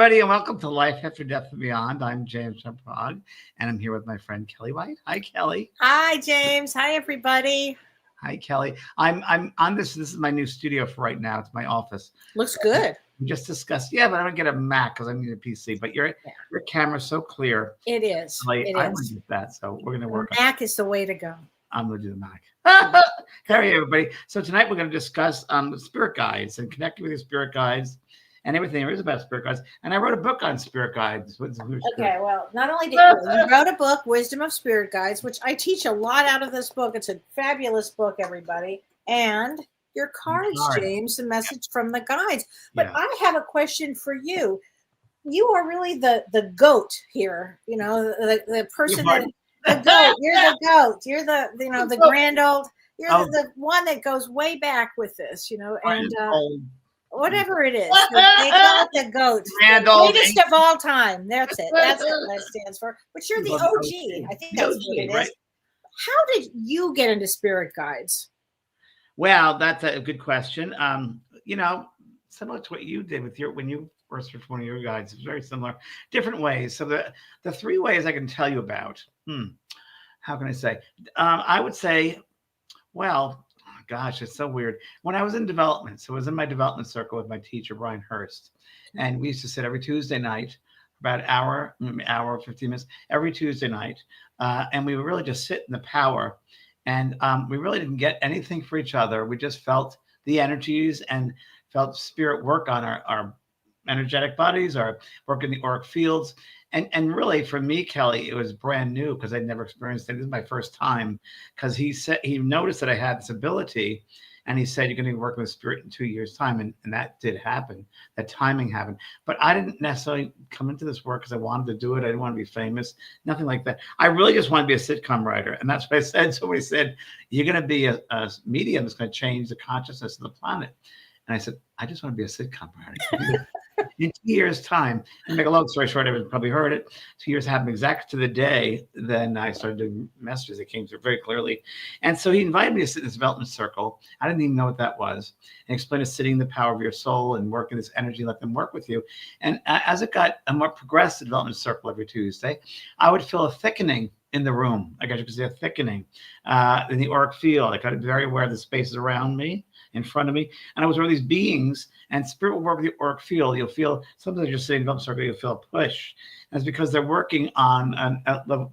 everybody, and welcome to Life After Death and Beyond. I'm James Van Praagh, and I'm here with my friend Kellee White. Hi, Kellee. Hi, James. Hi, everybody. Hi, Kellee. I'm on this. This is my new studio for right now. It's my office. Looks good. We just discussed. Yeah, but I don't get a Mac because I need a PC. But your camera's so clear. It is. Like, it I is. want to get that, so we're going to work. Mac is the way to go. I'm going to do the Mac. Hey, everybody. So tonight we're going to discuss spirit guides and connecting with your spirit guides. And everything there is about spirit guides. And I wrote a book on spirit guides. Okay, well, not only did you wrote a book, Wisdom of Spirit Guides, which I teach a lot out of this book. It's a fabulous book, everybody. And your cards, James, the message from the guides. But I have a question for you. You are really the goat here. You know, the person that the goat. You're the goat. You're the grand old. You're the one that goes way back with this. And. Whatever it is, they call it the goat. The greatest of all time. That's it. That's what that stands for. But you're the OG. I think that's what it is. Right? How did you get into spirit guides? Well, that's a good question. Similar to what you did with when you first with one of your guides. It's very similar, different ways. So the three ways I can tell you about. How can I say? I would say, well. Gosh, it's so weird. When I was in development, so I was in my development circle with my teacher, Brian Hurst. And we used to sit every Tuesday night, about an hour, 15 minutes, every Tuesday night. And we would really just sit in the power. And we really didn't get anything for each other. We just felt the energies and felt spirit work on our energetic bodies, our work in the auric fields. And really, for me, Kellee, it was brand new because I'd never experienced it. This is my first time because he noticed that I had this ability, and he said, "You're going to be working with spirit in 2 years' time," and that did happen. That timing happened. But I didn't necessarily come into this work because I wanted to do it. I didn't want to be famous, nothing like that. I really just wanted to be a sitcom writer, and that's what I said. Somebody said, "You're going to be a medium that's going to change the consciousness of the planet," and I said, "I just want to be a sitcom writer." In 2 years' time, and make a long story short, everyone probably heard it. 2 years happened exactly to the day. Then I started doing messages that came through very clearly. And so he invited me to sit in this development circle. I didn't even know what that was. And explained to sitting the power of your soul and working this energy, let them work with you. And as it got a more progressive development circle every Tuesday, I would feel a thickening in the room. I guess you could say a thickening in the auric field. I got very aware of the spaces around me, in front of me, and I was aware of these beings. And spirit will work with the auric field. You'll feel sometimes you're sitting in the circle, you'll feel a push. And it's because they're working on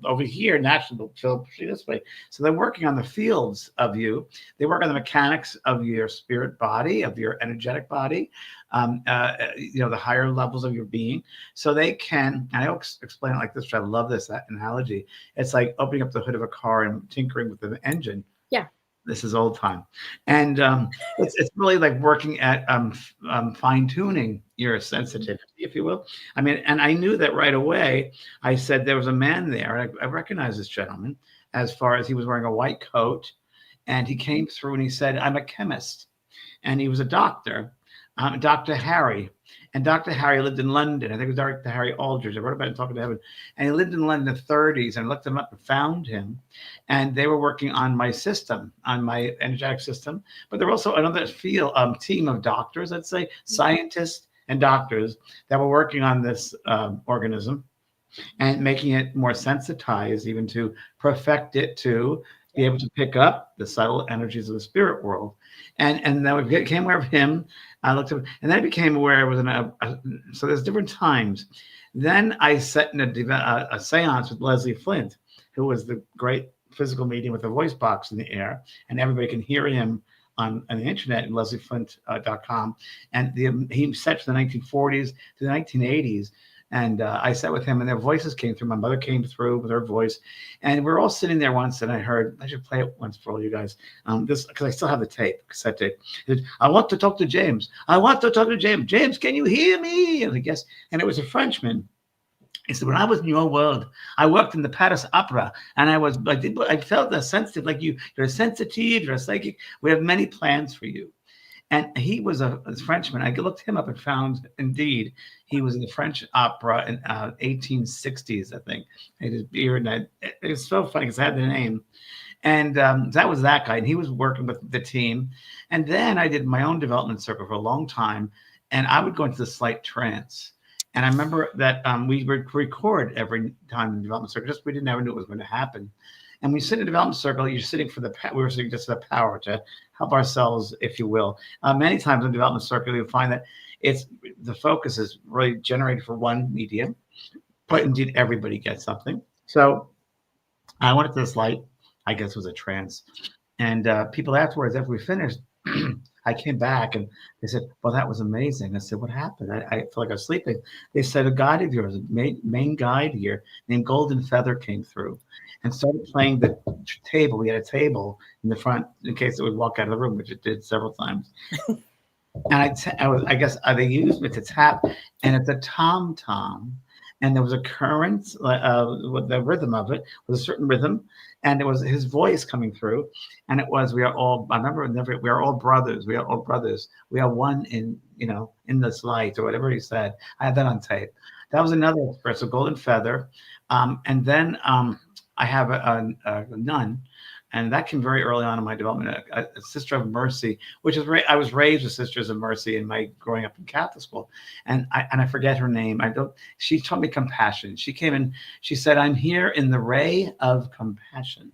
over here. Naturally, they'll feel pushing this way. So they're working on the fields of you. They work on the mechanics of your spirit body, of your energetic body. The higher levels of your being. So they can. And I always explain it like this. I love that analogy. It's like opening up the hood of a car and tinkering with the engine. Yeah. This is old time. And it's really like working at fine-tuning your sensitivity, if you will. I mean, and I knew that right away. I said there was a man there. I recognized this gentleman as far as he was wearing a white coat. And he came through and he said, "I'm a chemist." And he was a doctor, Dr. Harry. And Dr. Harry lived in London. I think it was Dr. Harry Aldridge. I wrote about him Talking to Heaven. And he lived in London in the 30s. And I looked him up and found him. And they were working on my system, on my energetic system. But there were also another team of doctors, let's say, scientists and doctors that were working on this organism and making it more sensitized, even to perfect it to be able to pick up the subtle energies of the spirit world. And then we became aware of him. I looked at him, and then I became aware it was so there's different times. Then I sat in a seance with Leslie Flint, who was the great physical medium with a voice box in the air, and everybody can hear him on the internet at leslieflint.com. And he sat from the 1940s to the 1980s. And I sat with him, and their voices came through. My mother came through with her voice, and we were all sitting there once. And I heard, I should play it once for all you guys, this because I still have the cassette tape. "I want to talk to James. I want to talk to James. James, can you hear me?" And I guess, and it was a Frenchman. He said, "When I was in your world, I worked in the Paris Opera, and I felt sensitive, like you're sensitive, you're a psychic. We have many plans for you." And he was a Frenchman. I looked him up and found, indeed, he was in the French opera in 1860s, I think. He had his beard, and it was so funny because I had the name. And that was that guy, and he was working with the team. And then I did my own development circle for a long time, and I would go into the slight trance. And I remember that we would record every time in development circle. Just we didn't ever knew it was going to happen. And we sit in a development circle. You're sitting for we were sitting just for the power to help ourselves, if you will. Many times in development circle, you'll find that it's the focus is really generated for one medium, but indeed everybody gets something. So I went to this light, I guess it was a trance, and people afterwards, after we finished, I came back and they said, "Well, that was amazing." I said, "What happened?" I felt like I was sleeping. They said, "A guide of yours, a main guide here named Golden Feather came through and started playing the table. We had a table in the front in case it would walk out of the room, which it did several times." And I guess they used me to tap, and it's a tom tom, and there was a current, with the rhythm of it was a certain rhythm, and it was his voice coming through, and it was, "We are all." I remember never. "We are all brothers. We are all brothers. We are one in in this light," or whatever he said. I had that on tape. That was another experience, a golden feather, and then I have a nun. And that came very early on in my development. A Sister of Mercy, which is I was raised with Sisters of Mercy in my growing up in Catholic school, and I forget her name. I don't. She taught me compassion. She came in. She said, "I'm here in the ray of compassion."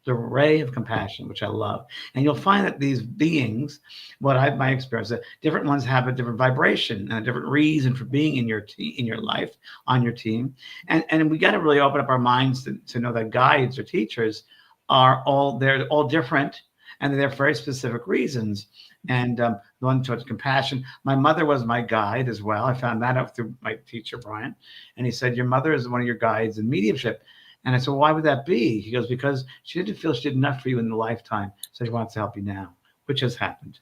The ray of compassion, which I love. And you'll find that these beings, my experience, that different ones have a different vibration and a different reason for being in your in your life, on your team. And we got to really open up our minds to know that guides or teachers they're all different, and they're there for very specific reasons. And the one towards compassion. My mother was my guide as well. I found that out through my teacher, Brian. And he said, "Your mother is one of your guides in mediumship." And I said, "Well, why would that be?" He goes, "Because she didn't feel she did enough for you in the lifetime, so she wants to help you now," which has happened.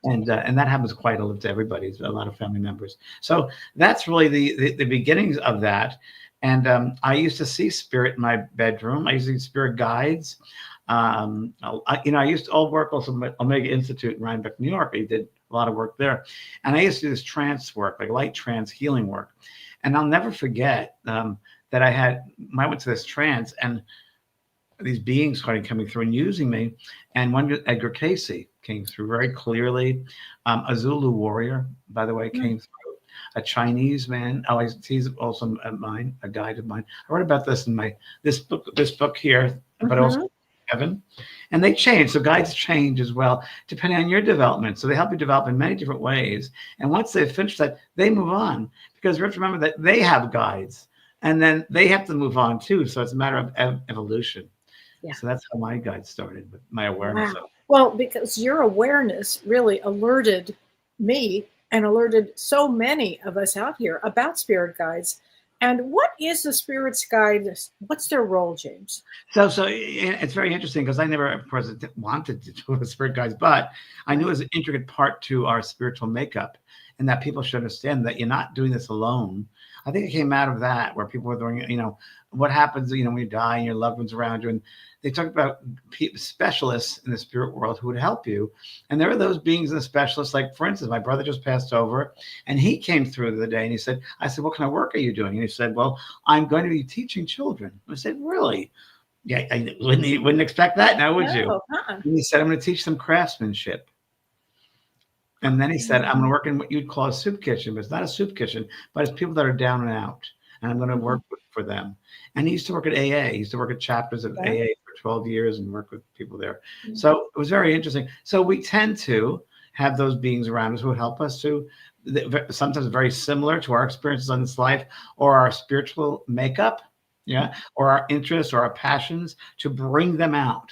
And that happens quite a lot to everybody, a lot of family members. So that's really the beginnings of that. And I used to see spirit in my bedroom. I used to see spirit guides. I used to all work also at Omega Institute in Rhinebeck, New York. I did a lot of work there. And I used to do this trance work, like light trance healing work. And I'll never forget that I went to this trance, and these beings started coming through and using me. And one, Edgar Casey, came through very clearly. A Zulu warrior, by the way, came through. A Chinese man. Oh, he's also a guide of mine. I wrote about this in this book here, but also Heaven. And they change. So guides change as well, depending on your development. So they help you develop in many different ways. And once they've finished that, they move on, because you have to remember that they have guides, and then they have to move on too. So it's a matter of evolution. Yeah. So that's how my guide started, with my awareness. Wow. Well, because your awareness really alerted me and alerted so many of us out here about spirit guides. And what is the spirit's guide? What's their role, James? So it's very interesting, because I never, of course, wanted to do with spirit guides, but I knew it was an intricate part to our spiritual makeup, and that people should understand that you're not doing this alone. I think it came out of that, where people were doing, what happens, when you die and your loved ones around you. And they talk about specialists in the spirit world who would help you. And there are those beings and the specialists, like, for instance, my brother just passed over, and he came through the day, and I said, "What kind of work are you doing?" And he said, "Well, I'm going to be teaching children." I said, "Really?" Yeah, I wouldn't expect that now, would you? And he said, "I'm going to teach them craftsmanship." And then he said, "I'm going to work in what you'd call a soup kitchen, but it's not a soup kitchen, but it's people that are down and out. And I'm going to work for them." And he used to work at AA. He used to work at chapters of AA for 12 years and work with people there. So it was very interesting. So we tend to have those beings around us who help us to, sometimes very similar to our experiences on this life, or our spiritual makeup, or our interests or our passions, to bring them out.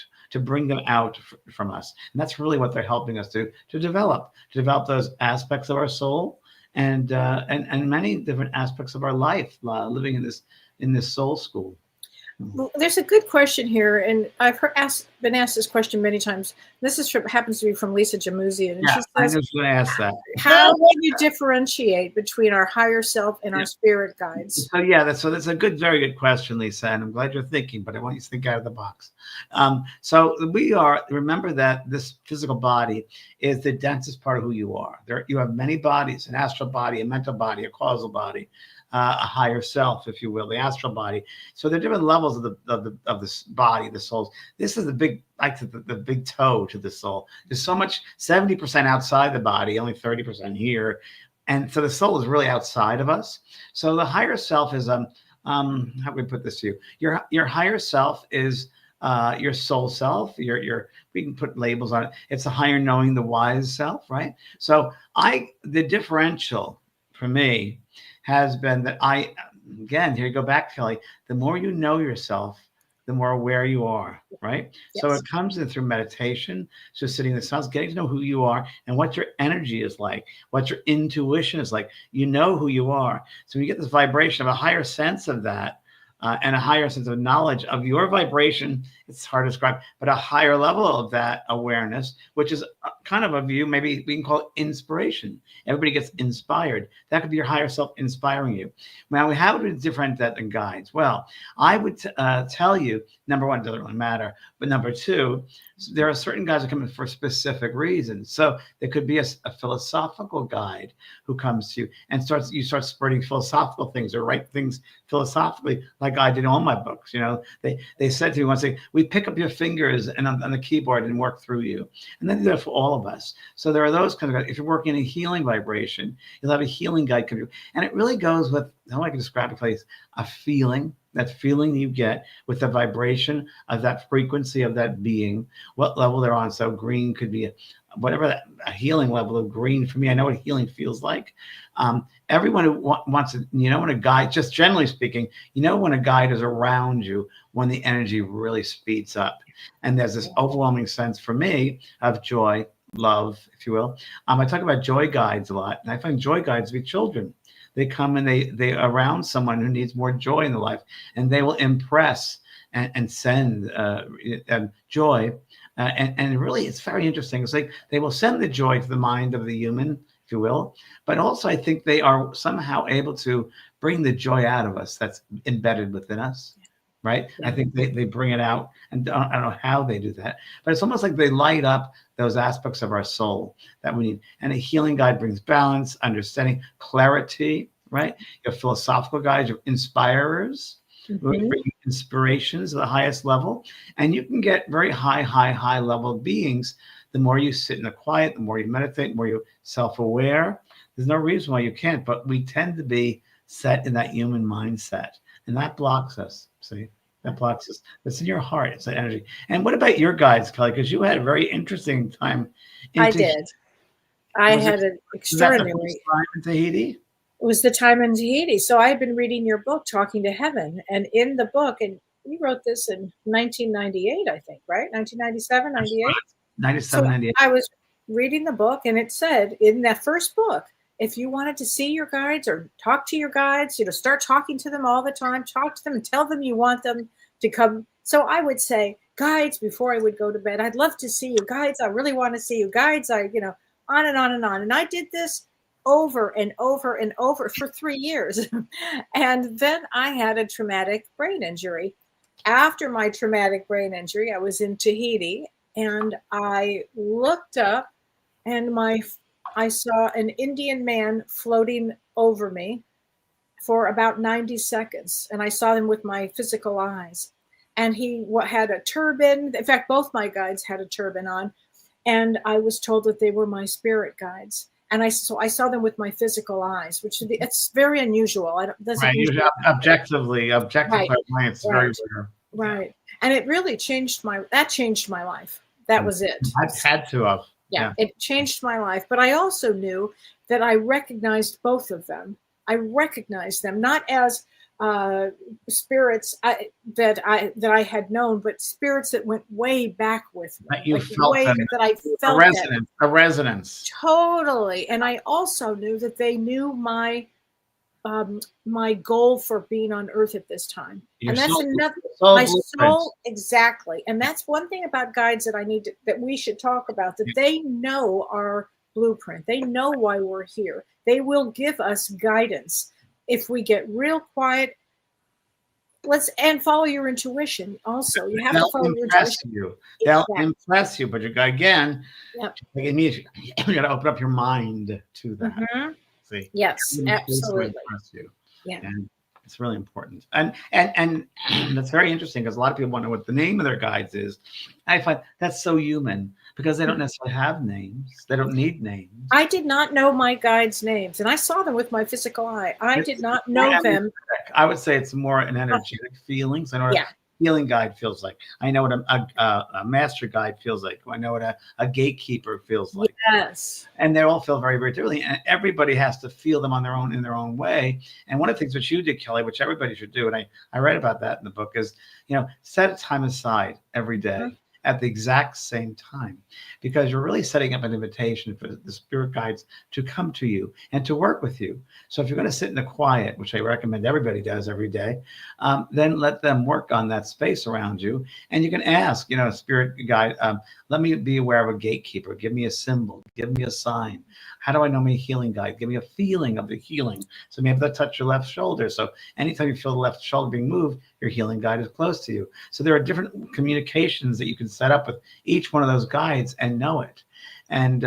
From us. And that's really what they're helping us to develop those aspects of our soul, and many different aspects of our life, living in this soul school. Well, there's a good question here, and I've been asked this question many times. This happens to be from Lisa Jamuzian, and she says, I was going to ask that. How will you differentiate between our higher self and our spirit guides? So that's a very good question, Lisa, and I'm glad you're thinking, but I want you to think out of the box. So remember that this physical body is the densest part of who you are. You have many bodies: an astral body, a mental body, a causal body, a higher self, if you will, the astral body. So there are different levels of this body, the souls. This is the big toe to the soul. There's so much, 70% outside the body, only 30% here. And so the soul is really outside of us. So the higher self is how do we put this to you? Your higher self is your soul self. Your we can put labels on it. It's the higher knowing, the wise self, right? So the differential for me has been that again, here you go back, Kellee. The more you know yourself, the more aware you are, right? Yes. So it comes in through meditation, just sitting in the silence, getting to know who you are and what your energy is like, what your intuition is like. You know who you are. So when you get this vibration of a higher sense of that, and a higher sense of knowledge of your vibration, it's hard to describe, but a higher level of that awareness, which is kind of a view, maybe we can call it inspiration. Everybody gets inspired. That could be your higher self inspiring you. Now, how do we differentiate that than guides? Well, I would tell you, number one, it doesn't really matter. But number two, there are certain guides that come in for specific reasons. So there could be a philosophical guide who comes to you and you start spreading philosophical things or write things philosophically, like I did in all my books. You know, they said to me once, we pick up your fingers and on the keyboard and work through you. And then do that for all of us. So there are those kind of guides. If you're working in a healing vibration, you'll have a healing guide come through. And it really goes with, how I can describe it, place a feeling, that feeling you get with the vibration of that frequency of that being, what level they're on. So green could be a healing level of green. For me, I know what healing feels like. Everyone who wants to, when a guide, just generally speaking, when a guide is around you, when the energy really speeds up. And there's this overwhelming sense for me of joy, love, if you will. I talk about joy guides a lot, and I find joy guides to be children. They come and they around someone who needs more joy in their life, and they will impress and send joy. And really, it's very interesting. It's like they will send the joy to the mind of the human, if you will, but also I think they are somehow able to bring the joy out of us that's embedded within us, right? Yeah. I think they bring it out, and I don't know how they do that, but it's almost like they light up those aspects of our soul that we need. And a healing guide brings balance, understanding, clarity, right? Your philosophical guides, your inspirers, bring inspirations at the highest level. And you can get very high level beings. The more you sit in the quiet, the more you meditate, the more you're self-aware. There's no reason why you can't, but we tend to be set in that human mindset, and that blocks us. See, that blocks us. It's in your heart. It's that energy. And what about your guides, Kellee? Because you had a very interesting time. I did. I had an extraordinary time in Tahiti. It was the time in Tahiti. So I had been reading your book, Talking to Heaven, and in the book, and you wrote this in 1998, I think, right? 1997, 98? 97, so 98. I was reading the book, and it said in that first book, if you wanted to see your guides or talk to your guides, start talking to them all the time, talk to them and tell them you want them to come. So I would say, guides, before I would go to bed, I'd love to see you. Guides, I really want to see you. Guides, on and on and on. And I did this over and over and over for 3 years. And then I had a traumatic brain injury. After my traumatic brain injury, I was in Tahiti, and I looked up, and I saw an Indian man floating over me for about 90 seconds. And I saw him with my physical eyes. And he had a turban. In fact, both my guides had a turban on. And I was told that they were my spirit guides. And I saw them with my physical eyes, which it's very unusual. Objectively, right. It's very rare. Right. And it really changed my life. That was it. I've had to have. Yeah, it changed my life. But I also knew that I recognized both of them. I recognized them not as spirits that I had known, but spirits that went way back with me. That you felt them. That I felt a resonance. Totally. And I also knew that they knew my goal for being on Earth at this time. And that's my soul, exactly. And that's one thing about guides that we should talk about, that they know our blueprint. They know why we're here. They will give us guidance if we get real quiet. And follow your intuition. Also, you have to follow your intuition. They'll impress you, but you got you got to open up your mind to that. See? Yes, absolutely. Yeah, and it's really important. And that's very interesting, because a lot of people want to know what the name of their guides is. I find that's so human, because they don't necessarily have names. They don't need names. I did not know my guides' names, and I saw them with my physical eye. I did not know them. I would say it's more an energetic feeling. So I know what a healing guide feels like. I know what a master guide feels like. I know what a gatekeeper feels like. Yes. And they all feel very, very differently. And everybody has to feel them in their own way. And one of the things that you did, Kellee, which everybody should do, and I read about that in the book, is, set a time aside every day at the exact same time, because you're really setting up an invitation for the spirit guides to come to you and to work with you. So if you're going to sit in the quiet, which I recommend everybody does every day, then let them work on that space around you. And you can ask, spirit guide, let me be aware of a gatekeeper. Give me a symbol. Give me a sign. How do I know my healing guide? Give me a feeling of the healing. So maybe they'll touch your left shoulder. So anytime you feel the left shoulder being moved, your healing guide is close to you. So there are different communications that you can set up with each one of those guides and know it. And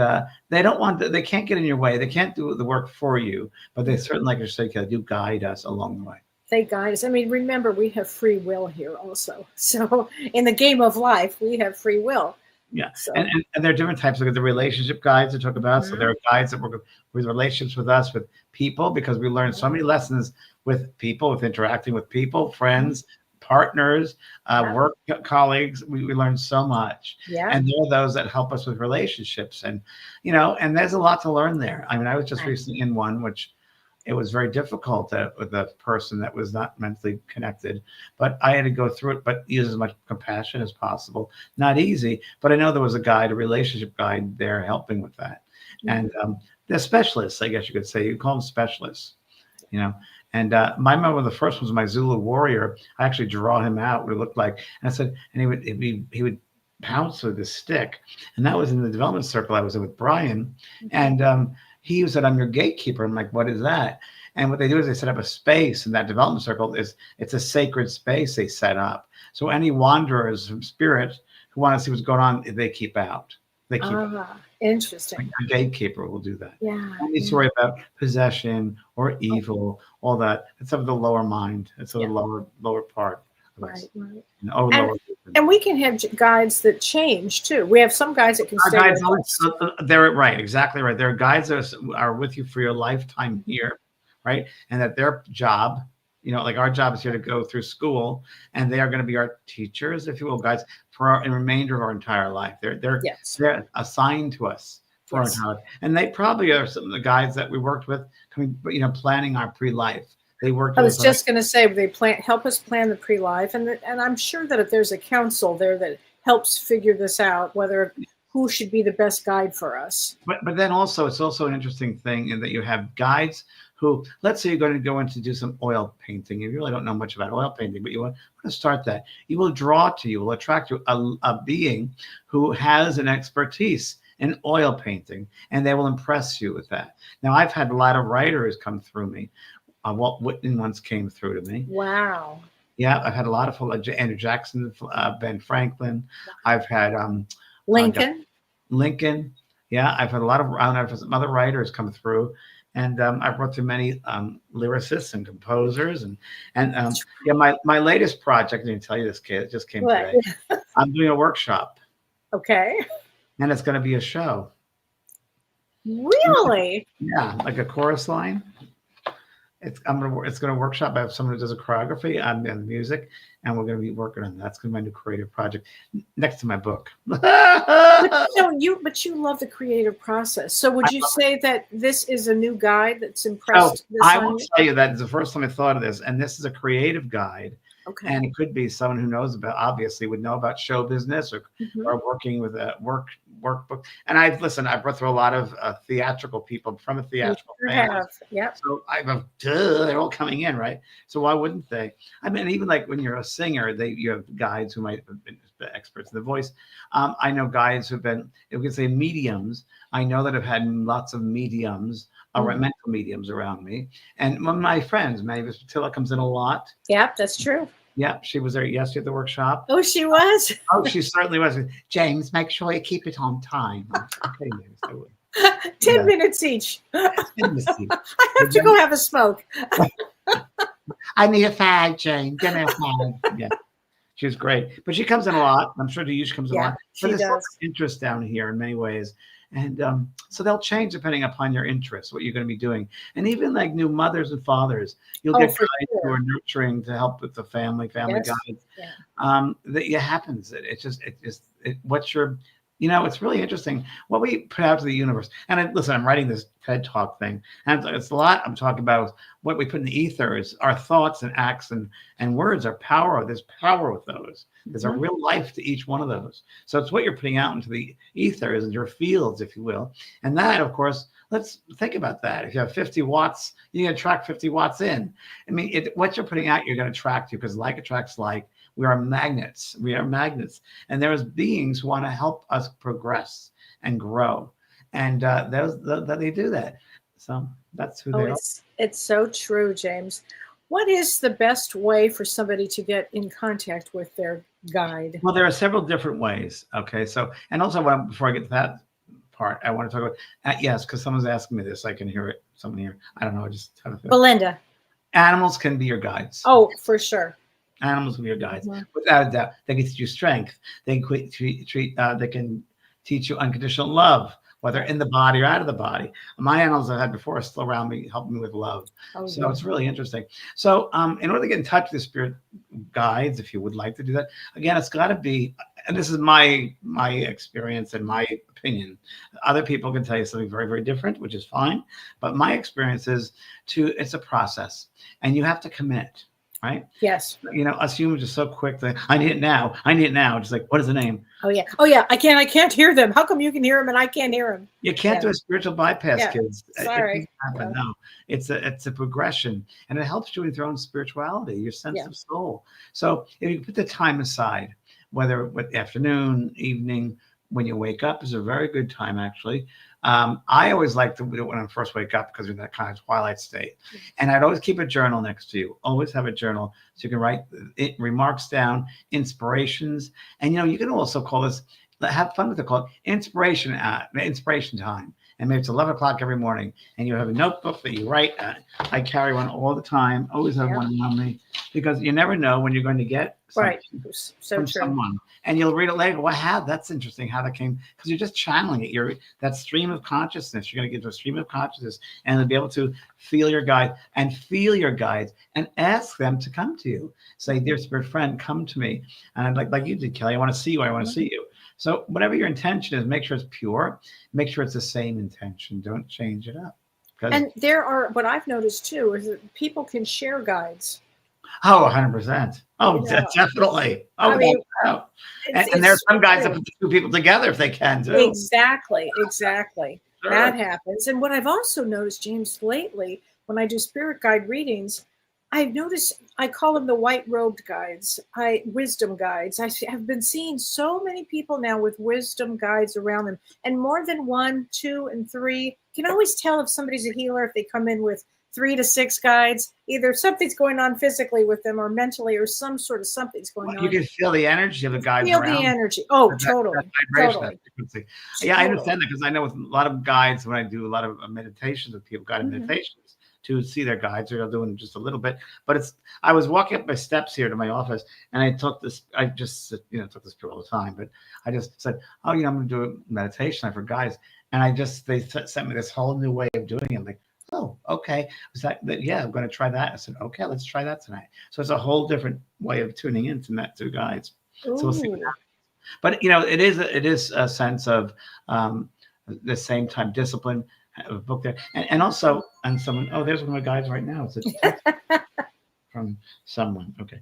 they can't get in your way. They can't do the work for you, but they certainly, like you said, do guide us along the way. They guide us. I mean, remember, we have free will here also. So in the game of life, we have free will. Yeah. So. And there are different types of the relationship guides to talk about. So there are guides that work with relationships with us, with people, because we learn so many lessons with people, with interacting with people, friends, partners, work colleagues. We learn so much. Yeah. And there are those that help us with relationships. And, and there's a lot to learn there. I mean, I was just recently in one, which it was very difficult with a person that was not mentally connected, but I had to go through it, but use as much compassion as possible. Not easy, but I know there was a relationship guide there helping with that. And they're specialists, I guess you could say. You call them specialists, And my member, the first was my Zulu warrior. I actually draw him out what it looked like. And I said, and he would pounce with his stick. And that was in the development circle I was in with Brian. And he said, I'm your gatekeeper. I'm like, what is that? And what they do is they set up a space in that development circle. It's a sacred space they set up. So any wanderers from spirit who want to see what's going on, they keep out. They keep out. Interesting. A gatekeeper will do that. Yeah. Don't need to worry about possession or evil, all that. It's of the lower mind. It's of the lower part. Right. And we can have guides that change too. We have some guides that can stay with us. They're right, exactly right. There are guides that are with you for your lifetime here, right? And that their job, like our job is here to go through school, and they are going to be our teachers, if you will, guides for the remainder of our entire life. They're assigned to us for our entire life. And they probably are some of the guides that we worked with, planning our pre-life. They worked. I was just going to say, they help us plan the pre-life, and I'm sure that if there's a council there that helps figure this out, who should be the best guide for us. But then also, it's also an interesting thing in that you have guides who, let's say you're going to go in to do some oil painting. You really don't know much about oil painting, but you want to start that. You will attract you a being who has an expertise in oil painting, and they will impress you with that. Now, I've had a lot of writers come through me. Walt Whitman once came through to me. Wow. Yeah, I've had a lot of Andrew Jackson, Ben Franklin. I've had Lincoln. Lincoln. Yeah, I've had a lot of some other writers come through, and I've worked with many lyricists and composers, and my latest project. I didn't tell you this, kid. It just came today. I'm doing a workshop. Okay. And it's going to be a show. Really? Yeah, like a chorus line. It's going to workshop. I have someone who does a choreography and the music, and we're going to be working on that. That's going to be my new creative project next to my book. But you love the creative process. So would you say that this is a new guide that's impressed? I will tell you that it's the first time I thought of this, and this is a creative guide. Okay. And it could be someone who would know about show business or working with a workbook. And I've brought through a lot of theatrical people from a theatrical family. Yeah. So they're all coming in, right? So why wouldn't they? I mean, even like when you're a singer, you have guides who might have been the experts in the voice. I know guides who've been, if we could say mediums. I know that I've had lots of mediums. Mental mediums around me, and one of my friends, Mavis Patilla, comes in a lot. Yeah, that's true. Yeah, she was there yesterday at the workshop. Oh, she was. Oh, she certainly was. James, make sure you keep it on time. Okay, Mavis, I will. 10 minutes each. 10 minutes each. I have to go have a smoke. I need a fag, Jane. Give me a fag. Yeah. She's great, but she comes in a lot. I'm sure to you she comes in a Yeah, lot. But she there's lots does. of interest down here in many ways, and so they'll change depending upon your interests, what you're going to be doing, and even like new mothers and fathers, you'll Oh, get for guides who sure. are nurturing to help with the family Yes. guides. Yeah. That it happens. What's your, it's really interesting what we put out to the universe. And listen, I'm writing this TED Talk thing, and it's a lot. I'm talking about what we put in the ether is our thoughts and acts and words are power. There's power with those. There's a Mhm. real life to each one of those. So it's what you're putting out into the ethers and your fields, if you will. And that, of course, let's think about that. If you have 50 watts, you can attract 50 watts in. I mean, what you're putting out, you're going to attract to, because like attracts like. We are magnets. We are magnets. And there's beings who want to help us progress and grow. And they do that. So that's who Oh, they are. it's so true, James. What is the best way for somebody to get in contact with their guide? Well, there are several different ways. Okay. So, and also before I get to that part, I want to talk about, yes, because someone's asking me this. I can hear it. Someone here. I don't know. I just kind of feel. Belinda. Animals can be your guides. Oh, for sure. Animals will be your guides, Mhm. without a doubt. They can teach you strength. They can they can teach you unconditional love, whether in the body or out of the body. My animals I've had before are still around me, helping me with love. Oh, So yeah. it's really interesting. So in order to get in touch with the spirit guides, if you would like to do that, again, it's got to be. And this is my experience and my opinion. Other people can tell you something very, very different, which is fine. But my experience is it's a process, and you have to commit. Right? Yes. Us humans are so quick that I need it now. I need it now. Just like, what is the name? Oh yeah. Oh yeah. I can't hear them. How come you can hear them and I can't hear them? You can't Yeah. do a spiritual bypass, Yeah. kids. Sorry. It doesn't happen. Yeah. No, it's a progression, and it helps you with your own spirituality, your sense Yeah. of soul. So if you put the time aside, whether with afternoon, evening, when you wake up is a very good time, actually. I always like to do it when I first wake up because you're in that kind of twilight state. And I'd always keep a journal next to you. Always have a journal so you can write remarks down, inspirations. And you can also call this, have fun with it, call it inspiration time. And maybe it's 11 o'clock every morning, and you have a notebook that you write. I carry one all the time. Always have one around me, because you never know when you're going to get something from someone, and you'll read it later. Wow, that's interesting how that came, because you're just channeling it. You're that stream of consciousness. You're going to get to a stream of consciousness, and you'll be able to feel your guide and feel your guides and ask them to come to you. Say, dear spirit friend, come to me. And I'd like you did, Kellee. I want to see you. I want to see you. So whatever your intention is, make sure it's pure. Make sure it's the same intention. Don't change it up. And there are, what I've noticed too, is that people can share guides. Oh, 100%. Oh, definitely. Oh, I mean, and there's some guys that put the two people together if they can too. Exactly. Sure. That happens. And what I've also noticed, James, lately, when I do spirit guide readings, I've noticed, I call them the white robed guides, wisdom guides. I have been seeing so many people now with wisdom guides around them, and more than 1, 2, and 3. You can always tell if somebody's a healer if they come in with 3 to 6 guides. Either something's going on physically with them or mentally, or some sort of something's going on. You can feel the energy of the guides feel around. The energy. Oh, totally. That frequency. Yeah, I understand that, because I know with a lot of guides, when I do a lot of meditations with people, guided meditations, to see their guides, or they're doing just a little bit. But I was walking up my steps here to my office, and I just took this pill all the time, but I just said, oh, I'm going to do a meditation for guides. And they sent me this whole new way of doing it. I'm like, oh, okay. Was that? Yeah, I'm going to try that. I said, okay, let's try that tonight. So it's a whole different way of tuning in to guides. Ooh. So we'll see what happens. But it is a sense of the same time discipline. A book there, and also, and someone. Oh, there's one of my guides right now. It's a text from someone. Okay,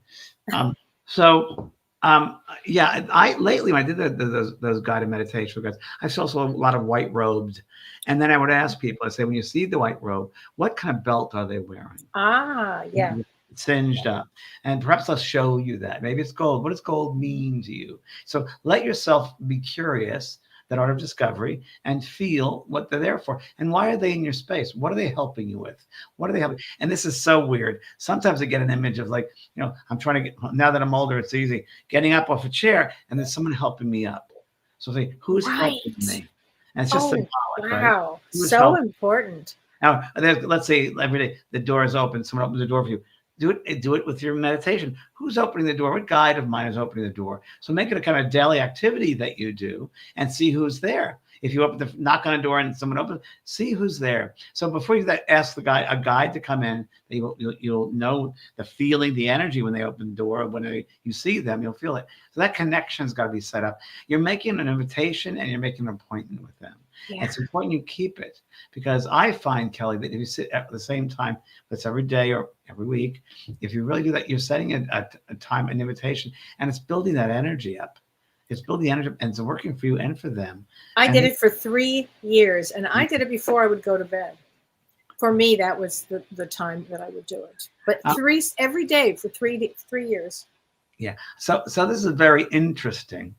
yeah. I lately when I did those guided meditation guides, I saw also a lot of white robes, and then I would ask people. I say, when you see the white robe, what kind of belt are they wearing? Ah, yeah. Singed up, and perhaps I'll show you that. Maybe it's gold. What does gold mean to you? So let yourself be curious. That art of discovery, and feel what they're there for. And why are they in your space? What are they helping you with? What are they helping? And this is so weird. Sometimes I get an image of like, I'm trying to get, now that I'm older, it's easy, getting up off a chair, and there's someone helping me up. So say, who's helping me? And it's just symbolic, wow. Right? So important. Now, let's say every day the door is open, someone opens the door for you. Do it with your meditation. Who's opening the door? What guide of mine is opening the door? So make it a kind of daily activity that you do and see who's there. If you knock on a door and someone opens, see who's there. So before you ask a guide to come in, you'll know the feeling, the energy when they open the door. When you see them, you'll feel it. So that connection's got to be set up. You're making an invitation and you're making an appointment with them. Yeah. It's important you keep it, because I find, Kellee, that if you sit at the same time, that's every day or every week, if you really do that, you're setting a time, an invitation, and it's building that energy up. It's building the energy, and it's working for you and for them. I did it for 3 years, and I did it before I would go to bed. For me, that was the time that I would do it. But every day for 3 years. Yeah. So this is very interesting.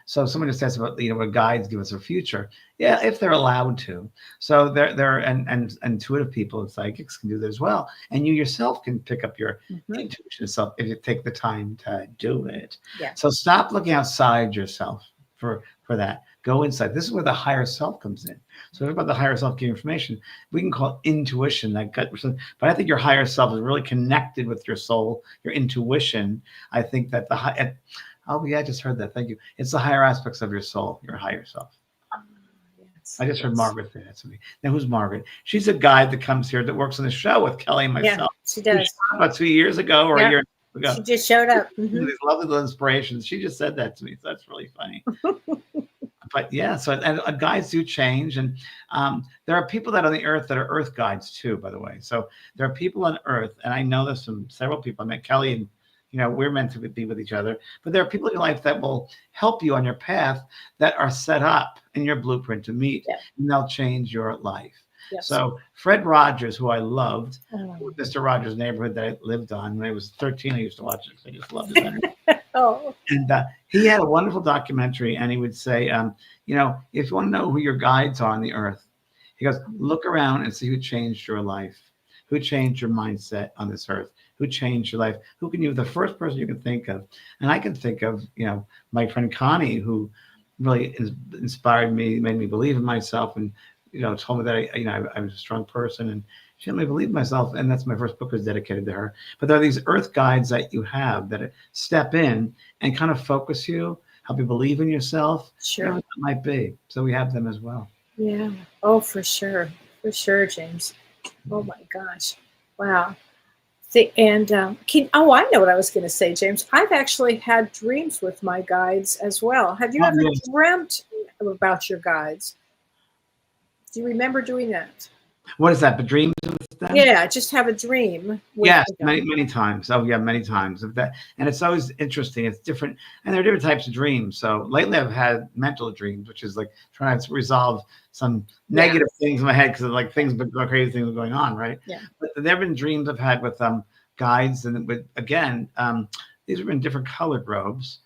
So someone just says about, what guides give us a future. Yeah, if they're allowed to. So they're and intuitive people, psychics can do that as well. And you yourself can pick up your intuition yourself if you take the time to do it. Yeah. So stop looking outside yourself for that. Go inside. This is where the higher self comes in. So about the higher self giving information, we can call it intuition, that gut. But I think your higher self is really connected with your soul, your intuition. I think that I just heard that. Thank you. It's the higher aspects of your soul, your higher self. Yes, I just heard Margaret say that to me. Now, who's Margaret? She's a guide that comes here that works on the show with Kellee and myself. Yeah, she does. About 2 years ago or a year ago. She just showed up. These lovely little inspirations. She just said that to me. So that's really funny. But yeah, so guides do change, and there are people that are on the earth that are earth guides too, by the way. So there are people on earth, and I know there's several people. I met Kellee, and we're meant to be with each other. But there are people in your life that will help you on your path, that are set up in your blueprint to meet, and they'll change your life. Yes. So Fred Rogers, who I loved, Mr. Rogers' Neighborhood that I lived on when I was 13, I used to watch it because I just loved his energy. And he had a wonderful documentary, and he would say, if you want to know who your guides are on the earth, he goes, look around and see who changed your life, who changed your mindset on this earth, who changed your life, who can you, the first person you can think of. And I can think of, my friend Connie, who really inspired me, made me believe in myself, and told me that I was a strong person, and she let me believe in myself. And that's my first book was dedicated to her. But there are these earth guides that you have that step in and kind of focus you, help you believe in yourself. Sure. That might be. So we have them as well. Yeah. Oh, for sure. For sure, James. Oh my gosh. Wow. I know what I was going to say, James. I've actually had dreams with my guides as well. Have you ever dreamt about your guides? Do you remember doing that? What is that? The dreams with them? Yeah, just have a dream. Yes, many times. Oh, yeah, many times of that. And it's always interesting. It's different. And there are different types of dreams. So lately I've had mental dreams, which is like trying to resolve some negative things in my head because of crazy things going on, right? Yeah. But there have been dreams I've had with guides, and these have been different colored robes.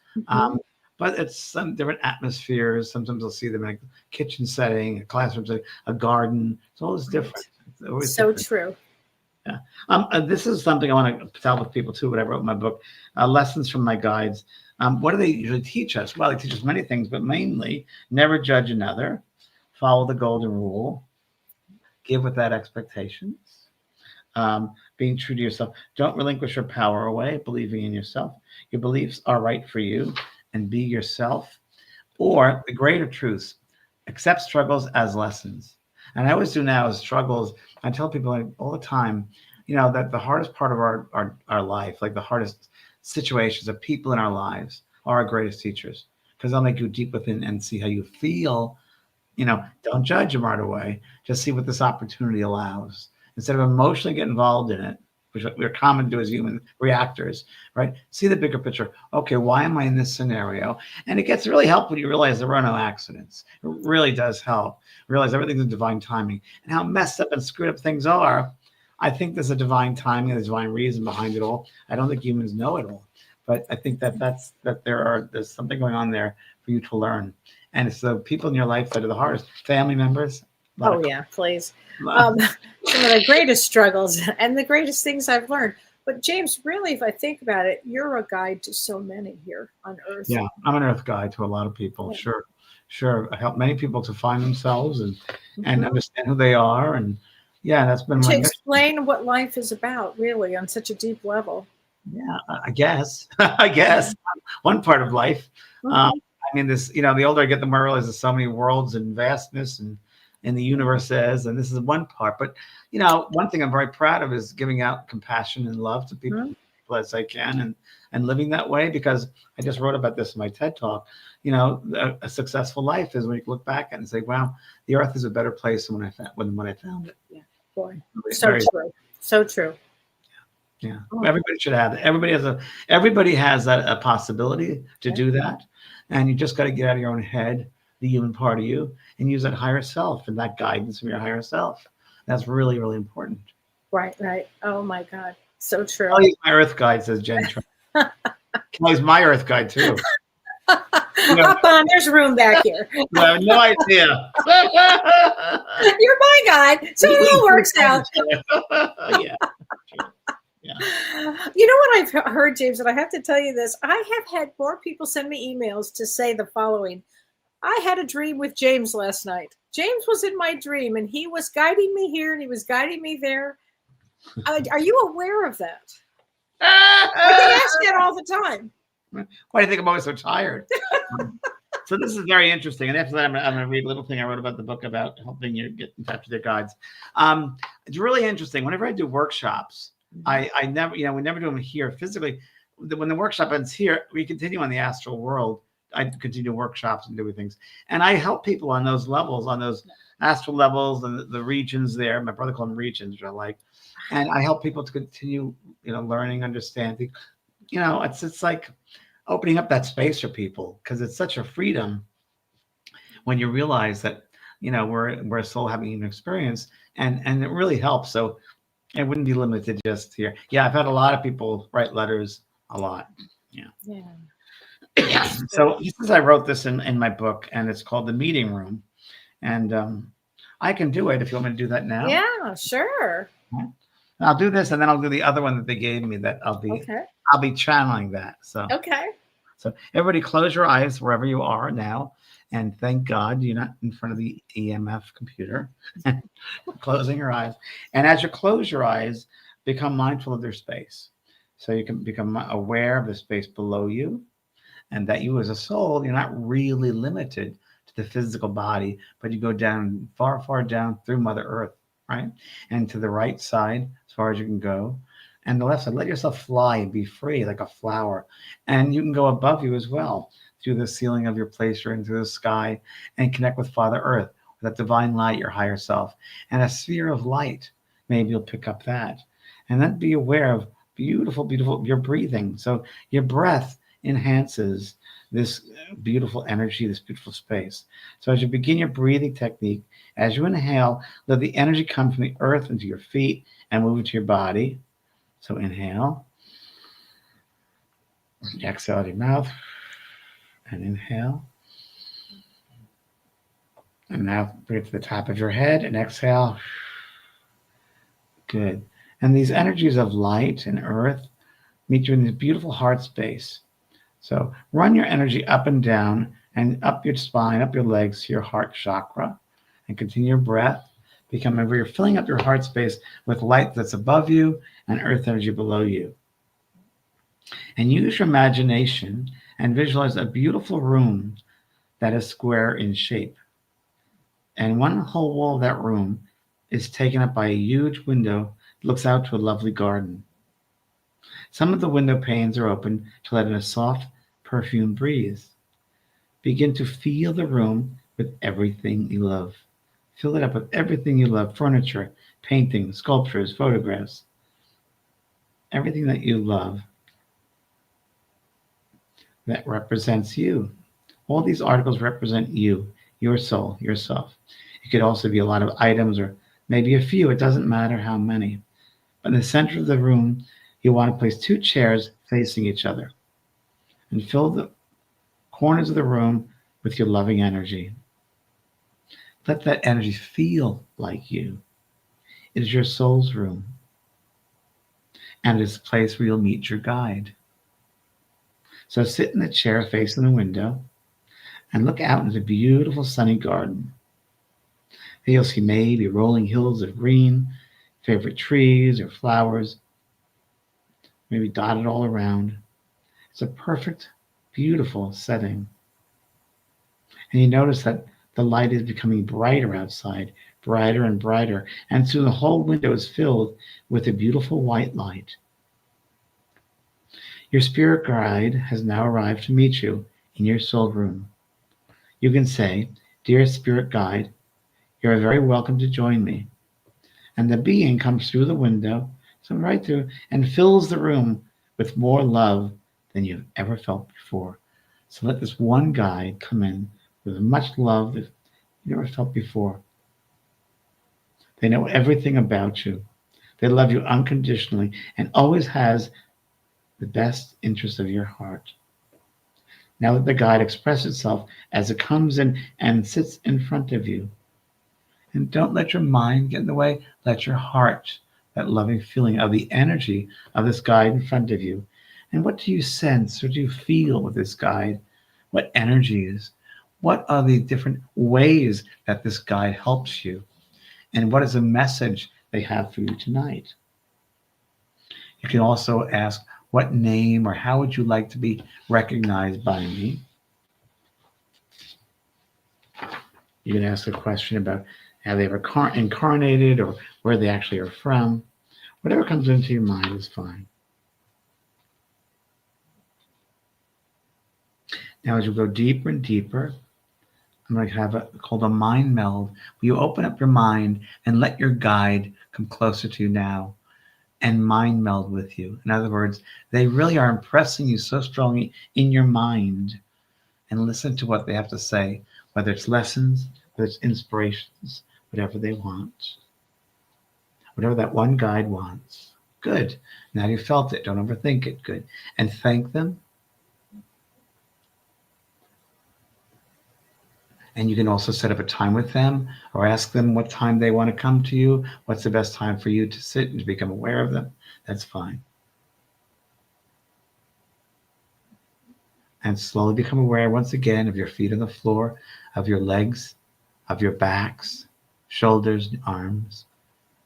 But it's some different atmospheres. Sometimes I'll see them in a kitchen setting, a classroom setting, a garden. It's always different. It's always so different. True. Yeah. This is something I want to tell with people too, what I wrote in my book, Lessons from My Guides. What do they usually teach us? Well, they teach us many things, but mainly never judge another, follow the golden rule, give without expectations, being true to yourself. Don't relinquish your power away, believing in yourself. Your beliefs are right for you, and be yourself. Or the greater truth, accept struggles as lessons. And I always do now is struggles. I tell people all the time, that the hardest part of our life, like the hardest situations of people in our lives, are our greatest teachers, because they'll make you deep within and see how you feel. Don't judge them right away. Just see what this opportunity allows. Instead of emotionally get involved in it, which we're common to do as human reactors, right? See the bigger picture. Okay, why am I in this scenario? And it gets really helpful when you realize there are no accidents. It really does help. Realize everything's in divine timing. And how messed up and screwed up things are, I think there's a divine timing and a divine reason behind it all. I don't think humans know it all. But I think there's something going on there for you to learn. And it's the people in your life that are the hardest. Family members. Oh, yeah, please. Some of the greatest struggles and the greatest things I've learned. But James, really, if I think about it, you're a guide to so many here on Earth. Yeah, I'm an Earth guide to a lot of people. Yeah. Sure. I help many people to find themselves and understand who they are. And Yeah, that's been to my mission. explain what life is about, really, on such a deep level. Yeah, I guess. I guess one part of life. Mhm. I mean, this, the older I get, the more I realize there's so many worlds and vastness and the universe is, and this is one part. But one thing I'm very proud of is giving out compassion and love to people Mhm. as I can, and living that way, because I just wrote about this in my TED talk. A successful life is when you look back and say, "Wow, the earth is a better place than when I found it." Yeah, boy, It's so very, true, so true. yeah. Oh, Everybody should have it. Everybody has a possibility to yeah. do that, and you just got to get out of your own head, the human part of you, and use that higher self and that guidance from your higher self. That's really, really important. Right, right. Oh my God, so true. Kelly's my earth guide, says Jen. Kelly's my earth guide too. Hop on, there's room back here. You have no idea. You're my guide, so it all works out. Yeah. Yeah. You know what I've heard, James, and I have to tell you this. I have had more people send me emails to say the following. I had a dream with James last night. James was in my dream, and he was guiding me here, and he was guiding me there. Are you aware of that? I get asked that all the time. Why do you think I'm always so tired? So this is very interesting. And after that, I'm going to read a little thing I wrote about the book about helping you get in touch with your guides. It's really interesting. Whenever I do workshops, I never, we never do them here physically. When the workshop ends here, we continue on the astral world. I continue workshops and doing things. And I help people on those levels, on those astral levels and the regions there. My brother called them regions, which I like. And I help people to continue, learning, understanding. It's like opening up that space for people, because it's such a freedom when you realize that, we're a soul having an experience, and it really helps. So it wouldn't be limited just here. Yeah, I've had a lot of people write letters a lot. Yeah. So I wrote this in my book, and it's called The Meeting Room. And I can do it if you want me to do that now. Yeah, sure. I'll do this, and then I'll do the other one that they gave me that I'll be channeling that. So So everybody close your eyes wherever you are now. And thank God you're not in front of the EMF computer. Closing your eyes. And as you close your eyes, become mindful of their space. So you can become aware of the space below you, and that you as a soul, you're not really limited to the physical body, but you go down far, far down through Mother Earth, right? And to the right side, as far as you can go. And the left side, let yourself fly and be free like a flower. And you can go above you as well, through the ceiling of your place or into the sky, and connect with Father Earth, with that divine light, your higher self, and a sphere of light. Maybe you'll pick up that. And then be aware of beautiful, beautiful, your breathing. So your breath enhances this beautiful energy, this beautiful space. So as you begin your breathing technique, as you inhale, let the energy come from the earth into your feet and move into your body. So inhale, exhale out of your mouth, and inhale. And now bring it to the top of your head and exhale. Good. And these energies of light and earth meet you in this beautiful heart space. So run your energy up and down and up your spine, up your legs to your heart chakra, and continue your breath. Become where you're filling up your heart space with light that's above you and earth energy below you. And use your imagination and visualize a beautiful room that is square in shape. And one whole wall of that room is taken up by a huge window that looks out to a lovely garden. Some of the window panes are open to let in a soft, perfumed breeze. Begin to feel the room with everything you love. Fill it up with everything you love: furniture, paintings, sculptures, photographs, everything that you love that represents you. All these articles represent you, your soul, yourself. It could also be a lot of items, or maybe a few. It doesn't matter how many. But in the center of the room, you want to place 2 chairs facing each other, and fill the corners of the room with your loving energy. Let that energy feel like you. It is your soul's room, and it's a place where you'll meet your guide. So sit in the chair facing the window and look out into the beautiful sunny garden. You'll see maybe rolling hills of green favorite trees or flowers, maybe dotted all around. It's a perfect, beautiful setting. And you notice that the light is becoming brighter outside, brighter and brighter. And so the whole window is filled with a beautiful white light. Your spirit guide has now arrived to meet you in your soul room. You can say, "Dear spirit guide, you are very welcome to join me." And the being comes through the window, so right through, and fills the room with more love than you've ever felt before. So let this one guide come in with as much love that you never felt before. They know everything about you. They love you unconditionally and always has the best interest of your heart. Now let the guide express itself as it comes in and sits in front of you. And don't let your mind get in the way. Let your heart, that loving feeling of the energy of this guide in front of you. And what do you sense? What do you feel with this guide? What energy is? What are the different ways that this guide helps you? And what is the message they have for you tonight? You can also ask, what name or how would you like to be recognized by me? You can ask a question about have they ever incarnated or where they actually are from. Whatever comes into your mind is fine. Now, as you go deeper and deeper, I'm going to have called a mind meld. You open up your mind and let your guide come closer to you now and mind meld with you. In other words, they really are impressing you so strongly in your mind, and listen to what they have to say, whether it's lessons, whether it's inspirations, whatever they want, whatever that one guide wants. Good. Now you felt it. Don't overthink it. Good. And thank them. And you can also set up a time with them or ask them what time they want to come to you. What's the best time for you to sit and to become aware of them? That's fine. And slowly become aware once again of your feet on the floor, of your legs, of your backs, shoulders, arms,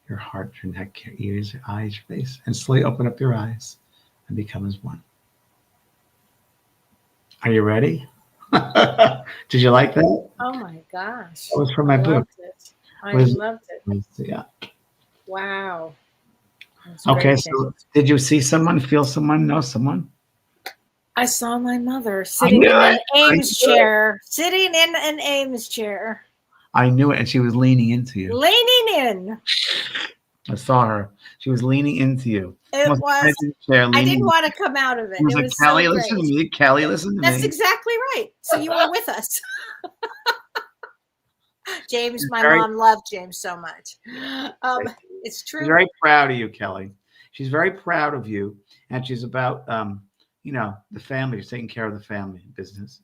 your heart, your neck, your ears, your eyes, your face. And slowly open up your eyes and become as one. Are you ready? Did you like that? Oh my gosh. That was from my book. I loved it. Yeah. Wow. Okay, so did you see someone, feel someone, know someone? I saw my mother sitting in an Ames chair. Sitting in an Ames chair. I knew it, and she was leaning into you. Leaning in. I saw her. She was leaning into you. It was. I didn't want to come out of it. It was like, Kellee, listen to me. Kellee, listen to me. That's exactly right. So you were with us. James, my mom loved James so much. It's true. She's very proud of you, Kellee. She's very proud of you, and she's about the family. She's taking care of the family business,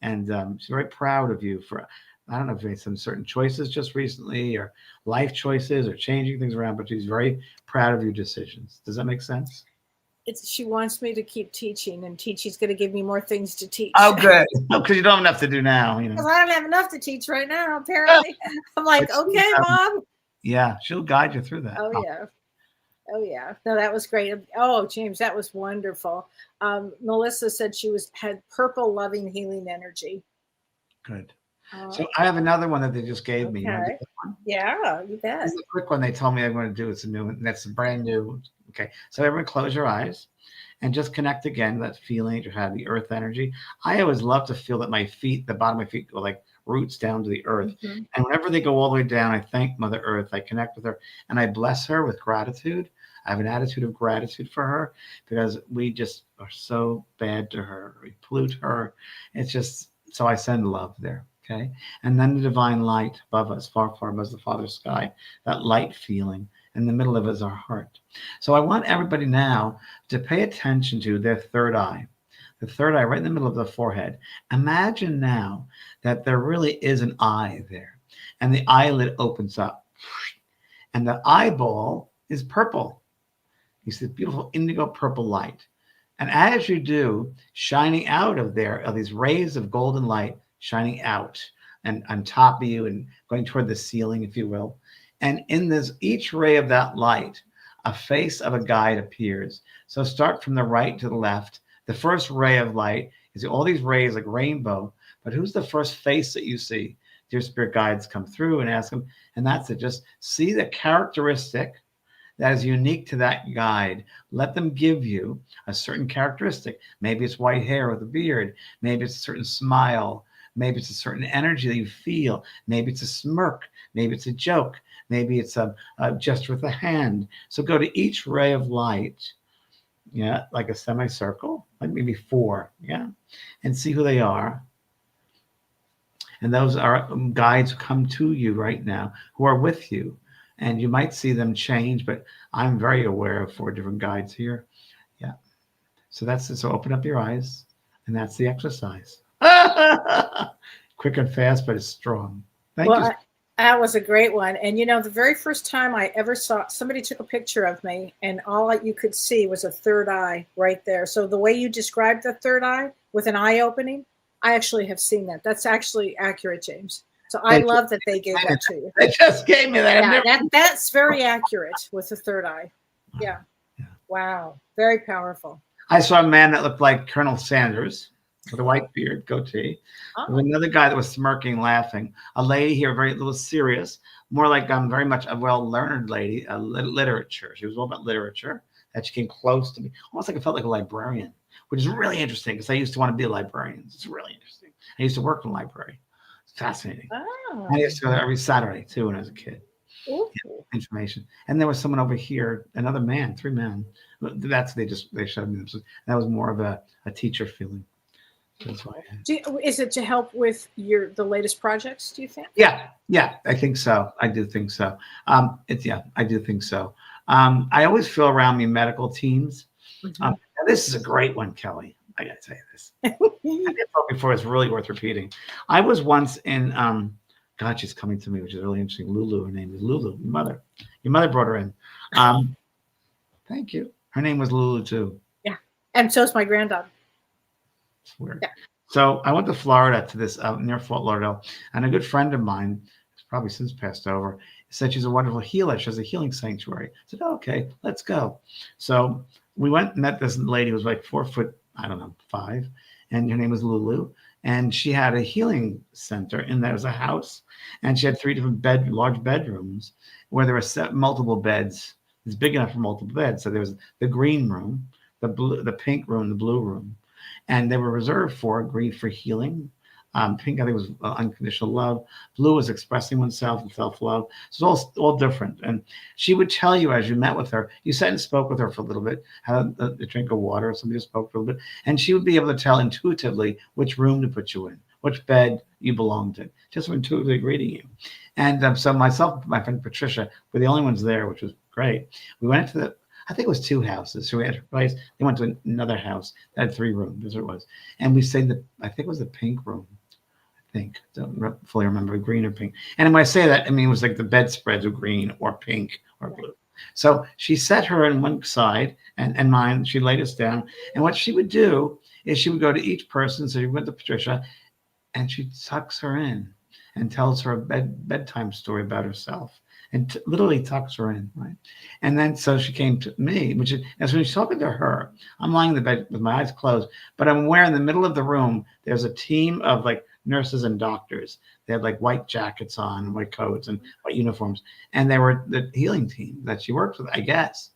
and she's very proud of you for. I don't know if you made some certain choices just recently or life choices or changing things around, but she's very proud of your decisions. Does that make sense? She wants me to keep teaching, and teaching's going to give me more things to teach. Oh, good. Because you don't have enough to do now. Because I don't have enough to teach right now, apparently. I'm like, okay, Mom. Yeah, she'll guide you through that. Oh, yeah. Oh, yeah. No, that was great. Oh, James, that was wonderful. Melissa said she had purple, loving, healing energy. Good. So I have another one that they just gave me. Okay. Yeah, you bet. This is a quick one they told me I'm going to do. It's a new one. That's a brand new. Okay. So everyone close your eyes and just connect again to that feeling you have, the earth energy. I always love to feel that my feet, the bottom of my feet go like roots down to the earth. Mm-hmm. And whenever they go all the way down, I thank Mother Earth. I connect with her and I bless her with gratitude. I have an attitude of gratitude for her because we just are so bad to her. We pollute her. It's just, so I send love there. Okay. And then the divine light above us, far, far above the Father's sky, that light feeling in the middle of it is our heart. So I want everybody now to pay attention to their third eye, the third eye right in the middle of the forehead. Imagine now that there really is an eye there and the eyelid opens up and the eyeball is purple. You see the beautiful indigo purple light. And as you do, shining out of there are these rays of golden light shining out and on top of you and going toward the ceiling, if you will, And in this, each ray of that light, a face of a guide appears. So start from the right to the left. The first ray of light is all these rays like rainbow, but who's the first face that you see? Your spirit guides come through and ask them, and that's it. Just see the characteristic that is unique to that guide. Let them give you a certain characteristic. Maybe it's white hair with a beard. Maybe it's a certain smile. Maybe it's a certain energy that you feel. Maybe it's a smirk. Maybe it's a joke. Maybe it's a gesture with a hand. So go to each ray of light, yeah, like a semicircle, like maybe 4, yeah, and see who they are. And those are guides who come to you right now, who are with you. And you might see them change, but I'm very aware of 4 different guides here. Yeah. So that's it. So open up your eyes, and that's the exercise. Quick and fast, but it's strong. Thank you. That was a great one. And the very first time I ever saw, somebody took a picture of me, and all you could see was a third eye right there. So the way you described the third eye with an eye opening, I actually have seen that. That's actually accurate, James. So I love that they gave that to you. They just gave me that. Yeah, that's very accurate with the third eye. Yeah. Wow. Very powerful. I saw a man that looked like Colonel Sanders with a white beard, goatee. Oh. Another guy that was smirking, laughing. A lady here, very little serious, more like very much a well-learned lady, literature. She was all about literature. That she came close to me, almost like I felt like a librarian, which is really interesting because I used to want to be a librarian. It's really interesting. I used to work in a library. Fascinating. Oh. I used to go there every Saturday too when I was a kid. Yeah, information. And there was someone over here, another man, 3 men. That's they showed me. That was more of a teacher feeling. That's why. Is it to help with the latest projects? Do you think? Yeah, I think so. I do think so. I do think so. I always feel around me medical teams. Mm-hmm. This is a great one, Kellee. I gotta tell you this. I did talk before. It's really worth repeating. I was once in. God, she's coming to me, which is really interesting. Lulu, her name is Lulu. Your mother brought her in. Thank you. Her name was Lulu too. Yeah, and so is my granddaughter. It's weird. Yeah. So I went to Florida to this near Fort Lauderdale, and a good friend of mine, who's probably since passed over, said she's a wonderful healer. She has a healing sanctuary. I said, okay, let's go. So we went and met this lady who was like 4 foot, I don't know, 5, and her name was Lulu. And she had a healing center, and there was a house, and she had 3 different large bedrooms where there were multiple beds. It's big enough for multiple beds. So there was the green room, the pink room, the blue room, and they were reserved for green for healing. Pink, I think, was unconditional love. Blue was expressing oneself and self-love. So it's all different. And she would tell you as you met with her, you sat and spoke with her for a little bit, had a drink of water, somebody spoke for a little bit, and she would be able to tell intuitively which room to put you in, which bed you belonged in, just intuitively greeting you. And so myself, my friend Patricia, were the only ones there, which was great. We went into I think it was 2 houses. So we had her place. They went to another house that had 3 rooms. That's what it was. And we stayed I think it was the pink room. Don't fully remember, green or pink. And when I say that, I mean, it was like the bedspreads were green or pink or blue. So she set her on one side and mine. She laid us down. And what she would do is she would go to each person. So she went to Patricia and she tucks her in and tells her a bedtime story about herself and literally tucks her in, right? And then so she came to me, and so when she's talking to her, I'm lying in the bed with my eyes closed, but I'm aware in the middle of the room, there's a team of like nurses and doctors. They had like white jackets on, white coats and white uniforms. And they were the healing team that she worked with, I guess.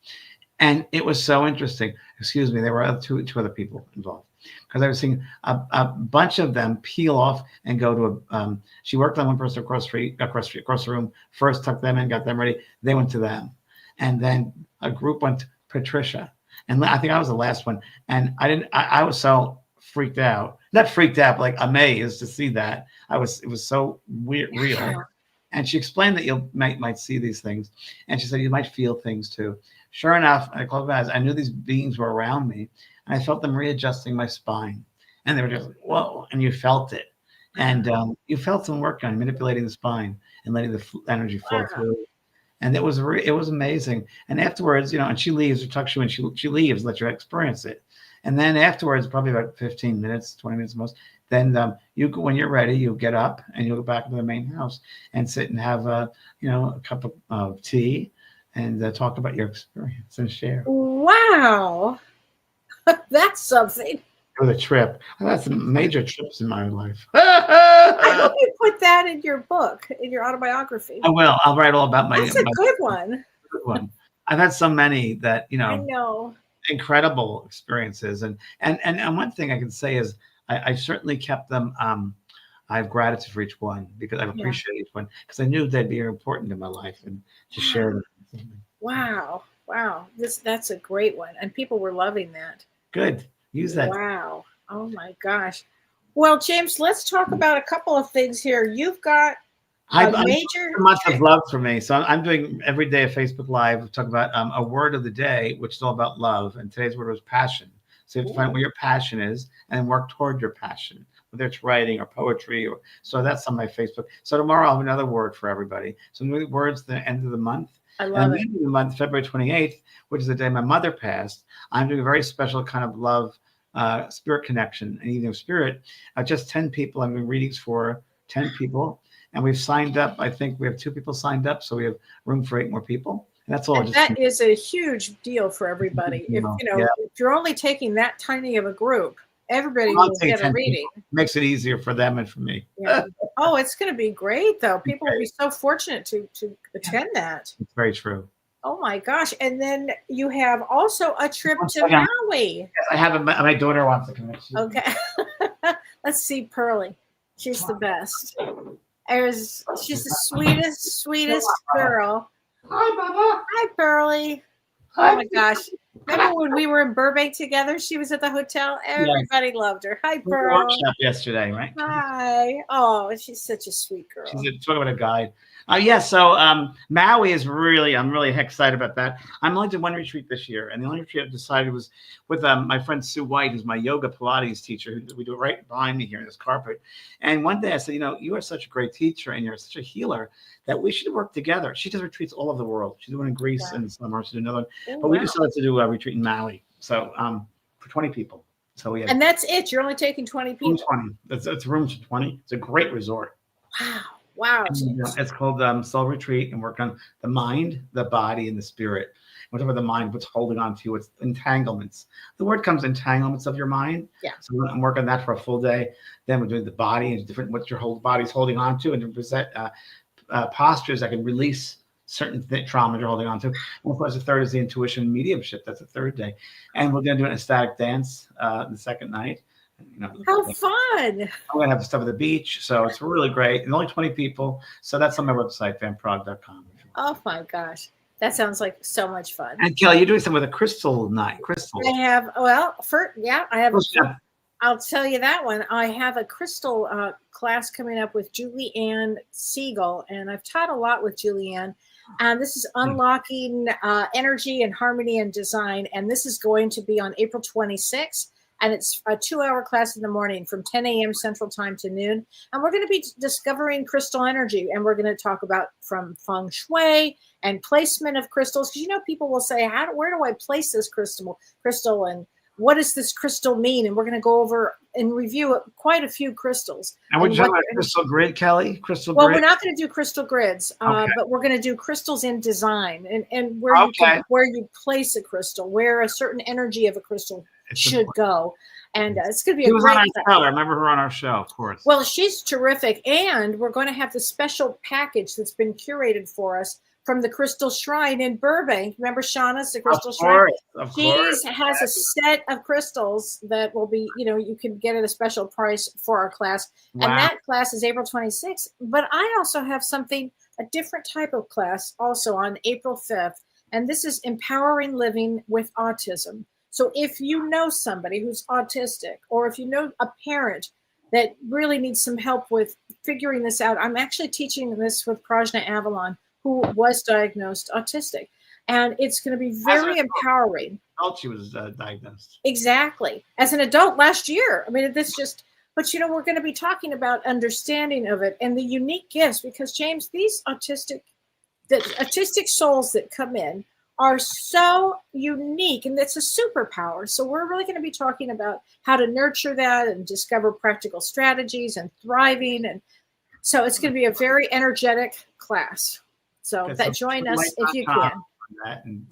And it was so interesting. Excuse me, there were two other people involved. Because I was seeing a bunch of them peel off and go to she worked on one person across the room, first tucked them in, got them ready. They went to them. And then a group went to Patricia. And I think I was the last one. And I was so freaked out, not freaked out, but like amazed to see that. It was so weird, real. And she explained that you might see these things. And she said, you might feel things too. Sure enough, I closed my eyes. I knew these beings were around me. And I felt them readjusting my spine. And they were just like, whoa. And you felt it. And you felt them work on manipulating the spine and letting the energy flow through. And it was amazing. And afterwards, and she leaves or tucks you in, she leaves, let you experience it. And then afterwards, probably about 15 minutes, 20 minutes most, then you go, when you're ready, you'll get up and you'll go back to the main house and sit and have a cup of tea and talk about your experience and share. Wow. That's something. With a trip. I've had some major trips in my life. I hope you put that in your book, in your autobiography. I will. I'll write all about my. That's a good one. Good one. I've had so many that I know. incredible experiences, and one thing I can say is I certainly kept them. I have gratitude for each one because I appreciate each one because I knew they'd be important in my life and to share them. Wow. That's a great one, and people were loving that. Good. Use that. Wow. Oh my gosh. Well, James, let's talk about a couple of things here. You've got a major month of love for me. So I'm doing every day a Facebook Live, talk about a word of the day, which is all about love. And today's word was passion. So you have to find what your passion is and work toward your passion, whether it's writing or poetry. So that's on my Facebook. So tomorrow I'll have another word for everybody. So the words at the end of the month. I love it. At the end of the month, February 28th, which is the day my mother passed, I'm doing a very special kind of love spirit connection and eating of spirit. Just 10 people. I'm doing readings for 10 people. And we've signed up. I think we have 2 people signed up. So we have room for 8 more people. And that's all. And that is a huge deal for everybody. If you're only taking that tiny of a group, everybody will get a reading. Makes it easier for them and for me. Yeah. Oh, it's going to be great, though. People will be so fortunate to attend that. It's very true. Oh my gosh! And then you have also a trip to Maui. Yes, I have my daughter wants to come. Okay, let's see Pearlie. She's the best. She's the sweetest girl. Hi, Mama. Hi, Pearlie. Oh my gosh! Remember when we were in Burbank together? She was at the hotel. Everybody loved her. Hi, Pearl. Workshop yesterday, right? Hi. Oh, she's such a sweet girl. She's talking about a guide. So Maui is I'm really excited about that. I'm only doing one retreat this year, and the only retreat I decided was with my friend Sue White, who's my yoga Pilates teacher. We do it right behind me here in this carpet. And one day I said, you are such a great teacher, and you're such a healer that we should work together. She does retreats all over the world. She's doing in Greece in the summer. She's doing another one. But we decided to do a retreat in Maui. So for 20 people. So we have. And that's it. You're only taking 20 people. 20. It's rooms for 20. It's a great resort. Wow. It's called Soul Retreat, and work on the mind, the body, and the spirit. Whatever the mind, what's holding on to you, it's entanglements. The word comes entanglements of your mind. Yeah. So I'm working on that for a full day. Then we're doing the body and different what your whole body's holding on to, and present postures that can release certain trauma you're holding on to. And of course, the third is the intuition and mediumship. That's the third day. And we're going to do an ecstatic dance the second night. How fun. I'm going to have stuff at the beach. So it's really great. And only 20 people. So that's on my website, vanpraagh.com. Oh, my gosh. That sounds like so much fun. And Kellee, you're doing something with a crystal night. Crystals. I have, I'll tell you that one. I have a crystal class coming up with Julianne Siegel, and I've taught a lot with Julianne. And this is unlocking energy and harmony and design. And this is going to be on April 26th. And it's a 2-hour class in the morning from 10 a.m. Central Time to noon. And we're going to be discovering crystal energy. And we're going to talk about from feng shui and placement of crystals. Because, people will say, where do I place this crystal? And what does this crystal mean? And we're going to go over and review quite a few crystals. And we're talking about crystal grid, Kellee? Crystal grid? Well, we're not going to do crystal grids, but we're going to do crystals in design and where you place a crystal, where a certain energy of a crystal should go. And it's going to be a great show. I remember her on our show, of course. Well, she's terrific. And we're going to have the special package that's been curated for us from the Crystal Shrine in Burbank. Remember Shauna's The Crystal Shrine? Of course. She has a set of crystals that will be, you can get at a special price for our class. Wow. And that class is April 26th. But I also have a different type of class also on April 5th. And this is Empowering Living with Autism. So if you know somebody who's autistic, or if you know a parent that really needs some help with figuring this out, I'm actually teaching this with Prajna Avalon, who was diagnosed autistic. And it's going to be very empowering. She was diagnosed. Exactly. As an adult last year. I mean, but we're going to be talking about understanding of it and the unique gifts, because James, the autistic souls that come in are so unique, and it's a superpower. So we're really going to be talking about how to nurture that and discover practical strategies and thriving. And so it's going to be a very energetic class. So join us if you can.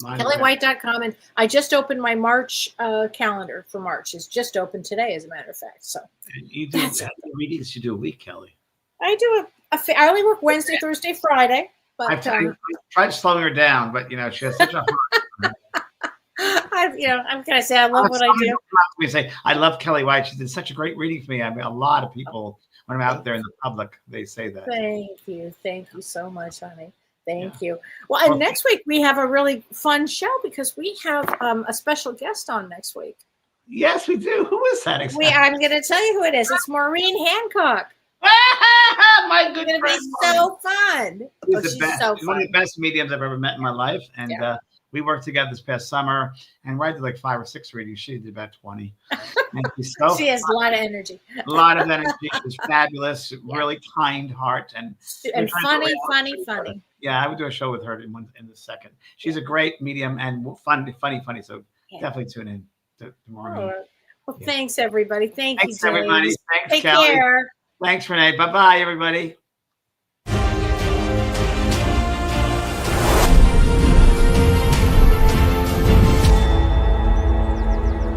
KelleeWhite.com. And I just opened my March calendar for March. It's just opened today, as a matter of fact. So you do how many readings you do a week, Kellee? I do I only work Wednesday, Thursday, Friday. But I've tried slowing her down, but she has such a heart. I'm gonna say I love what I do. We say I love Kellee White. She did such a great reading for me. I mean, a lot of people when I'm out there in the public, they say that. Thank you so much, honey. Thank you. Well, and next week we have a really fun show because we have a special guest on next week. Yes, we do. Who is that exactly? I'm going to tell you who it is. It's Maureen Hancock. My good friend. It's going to be so fun. She's the best. She's one of the best mediums I've ever met in my life. And we worked together this past summer, and I did like 5 or 6 readings. She did about 20. And she has a lot of energy. A lot of energy. She's fabulous, really kind heart, and funny. Yeah, I would do a show with her in the second. She's a great medium and funny. So definitely tune in tomorrow. Well, thanks everybody. Thanks you, James. Everybody. Thanks, Take Kellee. care. Thanks, Renee. Bye-bye, everybody.